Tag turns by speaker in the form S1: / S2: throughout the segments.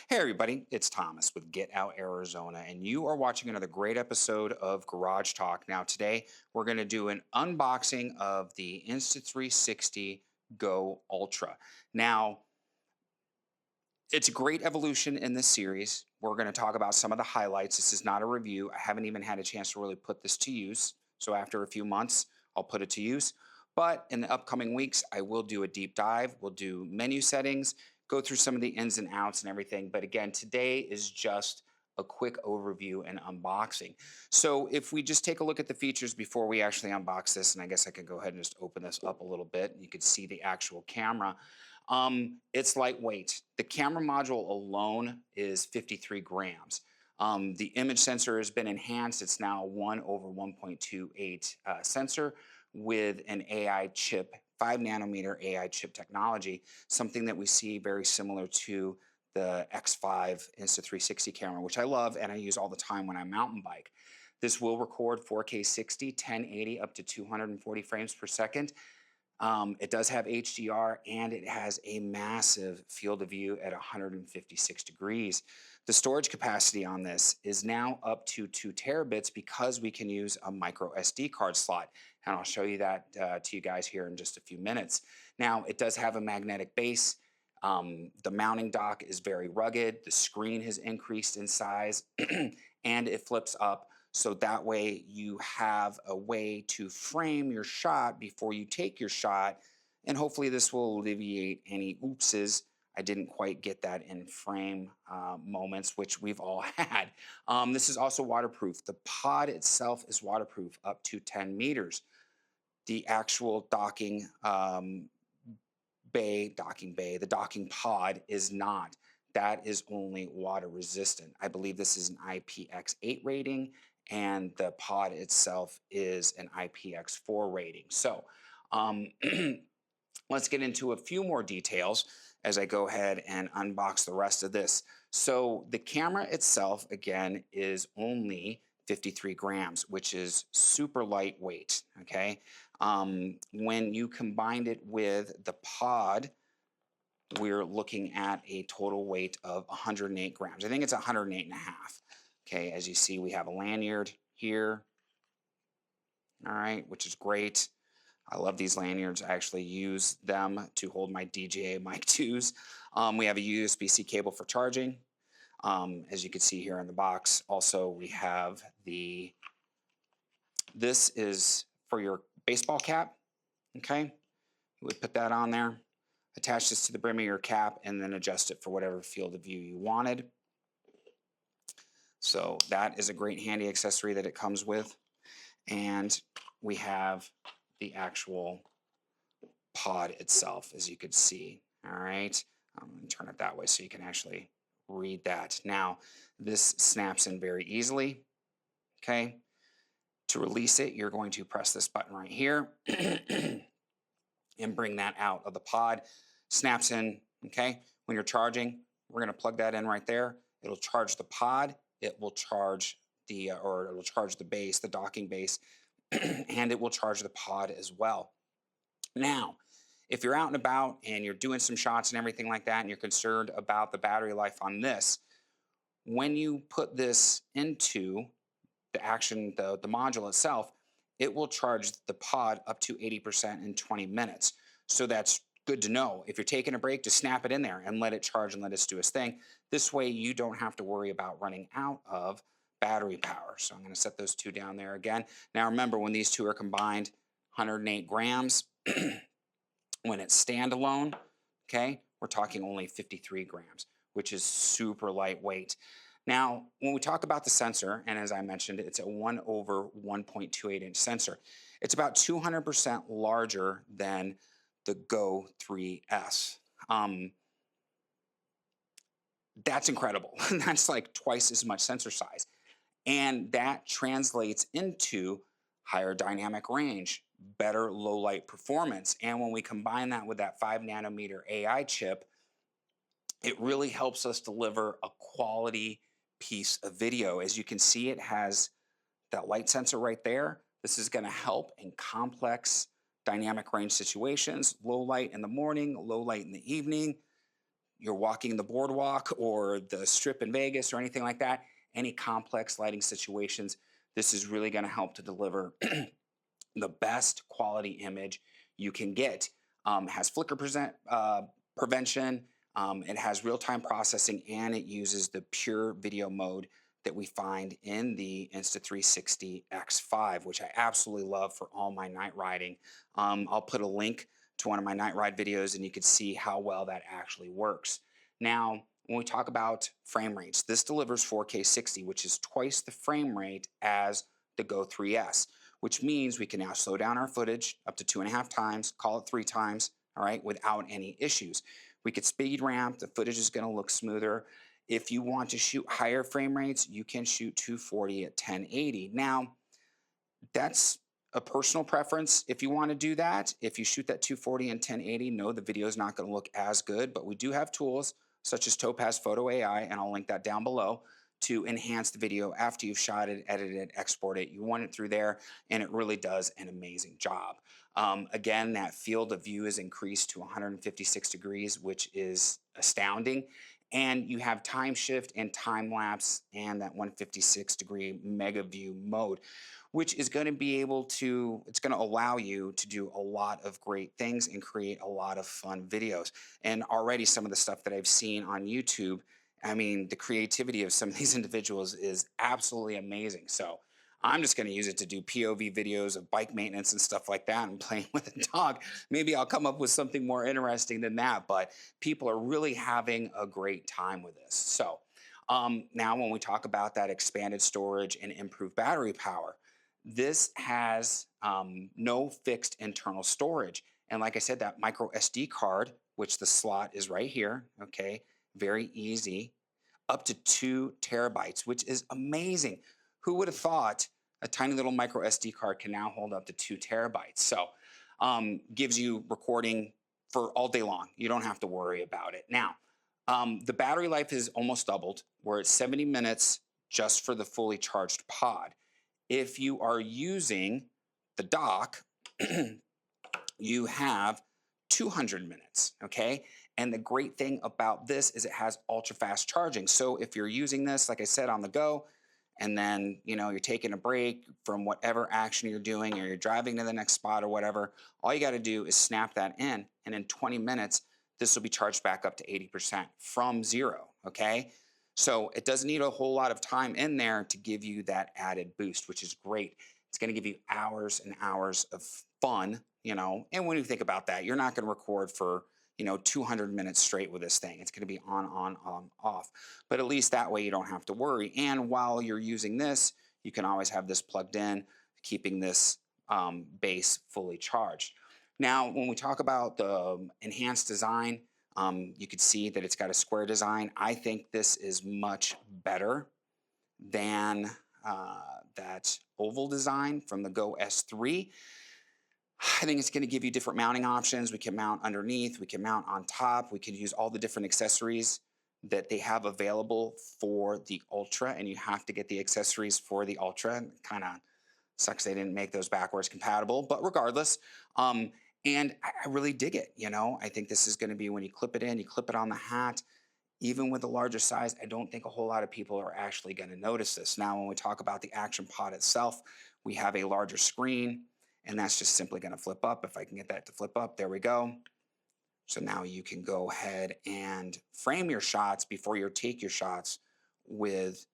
S1: Hey everybody, it's Thomas with Get Out Arizona, and you are watching another great episode of Garage Talk. Now, today we're going to do an unboxing of the Insta360 GO Ultra. Now, it's a great evolution in this series. We're going to talk about some of the highlights. This is not a review. I haven't even had a chance to really put this to use. So, after a few months, I'll put it to use. But in the upcoming weeks, I will do a deep dive. We'll do menu settings, go through some of the ins and outs and everything. But again, today is just a quick overview and unboxing. So, if we just take a look at the features before we actually unbox this, and I guess I could go ahead and just open this up a little bit. You could see the actual camera. It's lightweight. The camera module alone is 53 grams. The image sensor has been enhanced. It's now 1 over 1.28 sensor with an AI chip, 5 nanometer AI chip technology, something that we see very similar to the X5 Insta360 camera, which I love and I use all the time when I mountain bike. This will record 4K 60, 1080 up to 240 frames per second. It does have HDR and it has a massive field of view at 156 degrees. The storage capacity on this is now up to 2 terabits because we can use a micro SD card slot. And I'll show you that to you guys here in just a few minutes. Now, it does have a magnetic base. The mounting dock is very rugged. The screen has increased in size and it flips up. So that way you have a way to frame your shot before you take your shot. And hopefully this will alleviate any oopses. I didn't quite get that in frame moments, which we've all had. This is also waterproof. The pod itself is waterproof up to 10 meters. The actual the docking pod is not. That is only water resistant. I believe this is an IPX8 rating, and the pod itself is an IPX4 rating. So let's get into a few more details as I go ahead and unbox the rest of this. So the camera itself, again, is only 53 grams, which is super lightweight, okay? When you combined it with the pod, we're looking at a total weight of 108 grams. I think it's 108 and a half. Okay, as you see, we have a lanyard here, all right, which is great. I love these lanyards. I actually use them to hold my DJI Mic 2s. We have a USB-C cable for charging, as you can see here in the box. Also, we have this is for your baseball cap, okay? You would put that on there, attach this to the brim of your cap, and then adjust it for whatever field of view you wanted. So that is a great handy accessory that it comes with. And we have the actual pod itself, as you could see. All right. I'm going to turn it that way so you can actually read that. Now, this snaps in very easily. Okay. To release it, you're going to press this button right here and bring that out of the pod. Snaps in. Okay. When you're charging, we're going to plug that in right there. It'll charge the pod. It will charge it'll charge the base, the docking base, and it will charge the pod as well. Now, if you're out and about and you're doing some shots and everything like that, and you're concerned about the battery life on this, when you put this into the module itself, it will charge the pod up to 80% in 20 minutes. So that's good to know. If you're taking a break, just snap it in there and let it charge and let it do its thing. This way you don't have to worry about running out of battery power. So I'm going to set those two down there again. Now remember, when these two are combined, 108 grams. When it's standalone, okay, we're talking only 53 grams, which is super lightweight. Now, when we talk about the sensor, and as I mentioned, it's a 1 over 1.28 inch sensor. It's about 200% larger than the Go 3S. That's incredible. That's like twice as much sensor size. And that translates into higher dynamic range, better low light performance. And when we combine that with that 5 nanometer AI chip, it really helps us deliver a quality piece of video. As you can see, it has that light sensor right there. This is going to help in complex dynamic range situations, low light in the morning, low light in the evening. you're walking the boardwalk or the strip in Vegas or anything like that, any complex lighting situations, this is really going to help to deliver the best quality image you can get. Has prevention, it has real time processing, and it uses the pure video mode that we find in the Insta360 X5, which I absolutely love for all my night riding. I'll put a link to one of my night ride videos and you can see how well that actually works. Now, when we talk about frame rates, this delivers 4K 60, which is twice the frame rate as the Go 3S, which means we can now slow down our footage up to 2.5 times, call it 3 times, all right, without any issues. We could speed ramp, the footage is gonna look smoother. If you want to shoot higher frame rates, you can shoot 240 at 1080. Now, that's a personal preference if you want to do that. If you shoot that 240 and 1080, no, the video is not going to look as good, but we do have tools such as Topaz Photo AI, and I'll link that down below, to enhance the video after you've shot it, edited it, exported it. You want it through there, and it really does an amazing job. Again, that field of view is increased to 156 degrees, which is astounding. And you have time shift and time lapse and that 156-degree mega view mode, which is going to be able to, it's going to allow you to do a lot of great things and create a lot of fun videos. And already some of the stuff that I've seen on YouTube, I mean, the creativity of some of these individuals is absolutely amazing. So I'm just going to use it to do POV videos of bike maintenance and stuff like that and playing with a dog. Maybe I'll come up with something more interesting than that, but people are really having a great time with this. So now when we talk about that expanded storage and improved battery power, this has no fixed internal storage. And like I said, that micro SD card, which the slot is right here, okay, very easy, up to 2 TB, which is amazing. Who would have thought a tiny little micro SD card can now hold up to 2 TB? So gives you recording for all day long. You don't have to worry about it. Now, the battery life is almost doubled. We're at 70 minutes just for the fully charged pod. If you are using the dock, you have 200 minutes, okay? And the great thing about this is it has ultra fast charging. So if you're using this, like I said, on the go, and then you're taking a break from whatever action you're doing, or you're driving to the next spot or whatever, all you got to do is snap that in, and in 20 minutes, this will be charged back up to 80% from zero, okay? So it doesn't need a whole lot of time in there to give you that added boost, which is great. It's going to give you hours and hours of fun, and when you think about that, you're not going to record for 200 minutes straight with this thing. It's going to be on, off. But at least that way you don't have to worry. And while you're using this, you can always have this plugged in, keeping this base fully charged. Now, when we talk about the enhanced design, you can see that it's got a square design. I think this is much better than that oval design from the Go S3. I think it's going to give you different mounting options. We can mount underneath, we can mount on top, we can use all the different accessories that they have available for the Ultra, and you have to get the accessories for the Ultra. Kind of sucks they didn't make those backwards compatible, but regardless, and I really dig it. I think this is going to be, when you clip it in, you clip it on the hat. Even with a larger size, I don't think a whole lot of people are actually going to notice this. Now, when we talk about the action pod itself, we have a larger screen, and that's just simply going to flip up. If I can get that to flip up, there we go. So now you can go ahead and frame your shots before you take your shots with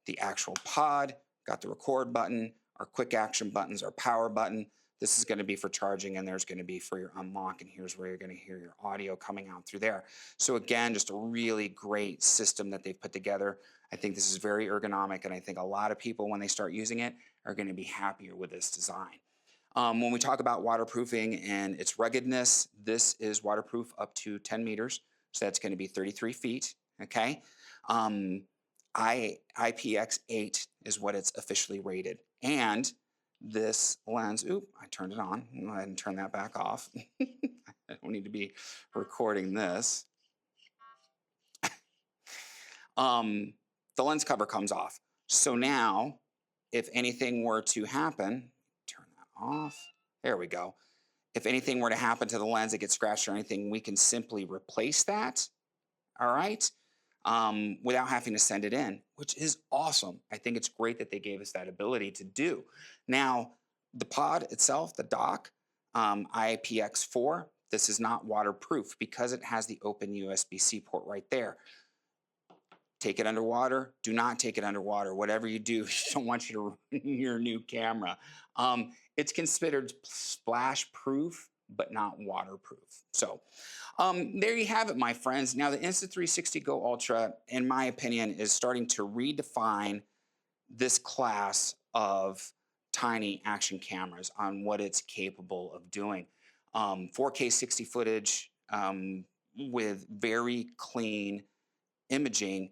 S1: the actual pod. Got the record button, our quick action buttons, our power button. This is going to be for charging, and there's going to be for your unlock, and here's where you're going to hear your audio coming out through there. So again, just a really great system that they've put together. I think this is very ergonomic, and I think a lot of people, when they start using it, are going to be happier with this design. When we talk about waterproofing and its ruggedness, this is waterproof up to 10 meters. So that's going to be 33 feet, okay? IPX8 is what it's officially rated. And this lens, I turned it on. I'll go ahead and turn that back off. I don't need to be recording this. The lens cover comes off. So now, if anything were to happen, turn that off. There we go. If anything were to happen to the lens, it gets scratched or anything, we can simply replace that. all right, without having to send it in, which is awesome. I think it's great that they gave us that ability to do. Now, the pod itself, the dock, IPX4, this is not waterproof because it has the open USB-C port right there. Take it underwater. Do not take it underwater. Whatever you do, I don't want you to ruin your new camera. It's considered splash proof, but not waterproof. So there you have it, my friends. Now, the Insta360 GO Ultra, in my opinion, is starting to redefine this class of tiny action cameras on what it's capable of doing. 4K 60 footage with very clean imaging.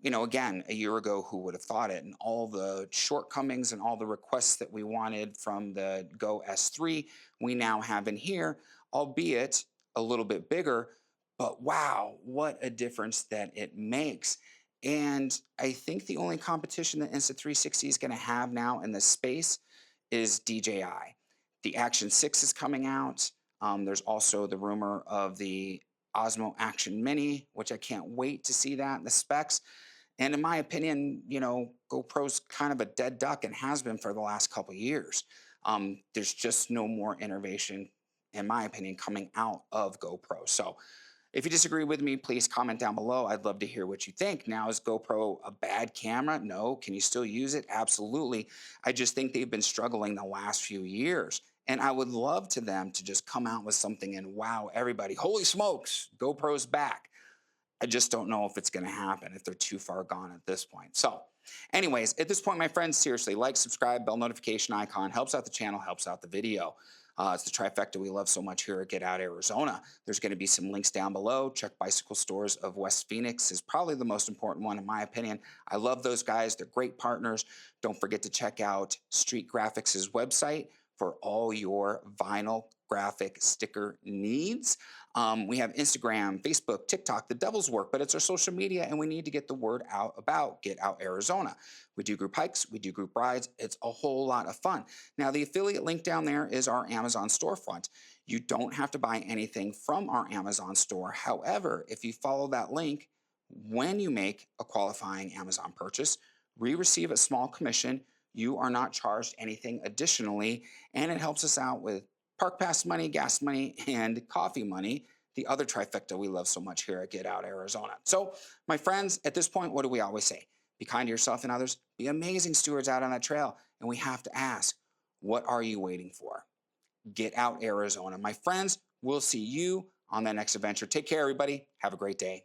S1: Again, a year ago, who would have thought it? And all the shortcomings and all the requests that we wanted from the Go S3, we now have in here, albeit a little bit bigger. But wow, what a difference that it makes. And I think the only competition that Insta360 is going to have now in this space is DJI. The Action 6 is coming out. There's also the rumor of the Osmo Action Mini, which I can't wait to see that in the specs. And in my opinion, GoPro's kind of a dead duck and has been for the last couple of years. There's just no more innovation, in my opinion, coming out of GoPro. So if you disagree with me, please comment down below. I'd love to hear what you think. Now, is GoPro a bad camera? No. Can you still use it? Absolutely. I just think they've been struggling the last few years. And I would love to them to just come out with something and wow everybody. Holy smokes, GoPro's back. I just don't know if it's going to happen, if they're too far gone at this point. So anyways, at this point, my friends, seriously, like, subscribe, bell notification icon, helps out the channel, helps out the video. It's the trifecta we love so much here at Get Out Arizona. There's going to be some links down below. Check Bicycle Stores of West Phoenix is probably the most important one in my opinion. I love those guys. They're great partners. Don't forget to check out Street Graphics' website for all your vinyl graphic sticker needs. We have Instagram, Facebook, TikTok, the devil's work, but it's our social media, and we need to get the word out about Get Out Arizona. We do group hikes, we do group rides. It's a whole lot of fun. Now, the affiliate link down there is our Amazon storefront. You don't have to buy anything from our Amazon store. However, if you follow that link, when you make a qualifying Amazon purchase, we receive a small commission. You are not charged anything additionally, and it helps us out with park pass money, gas money, and coffee money, the other trifecta we love so much here at Get Out Arizona. So, my friends, at this point, what do we always say? Be kind to yourself and others. Be amazing stewards out on that trail. And we have to ask, what are you waiting for? Get Out Arizona. My friends, we'll see you on that next adventure. Take care, everybody. Have a great day.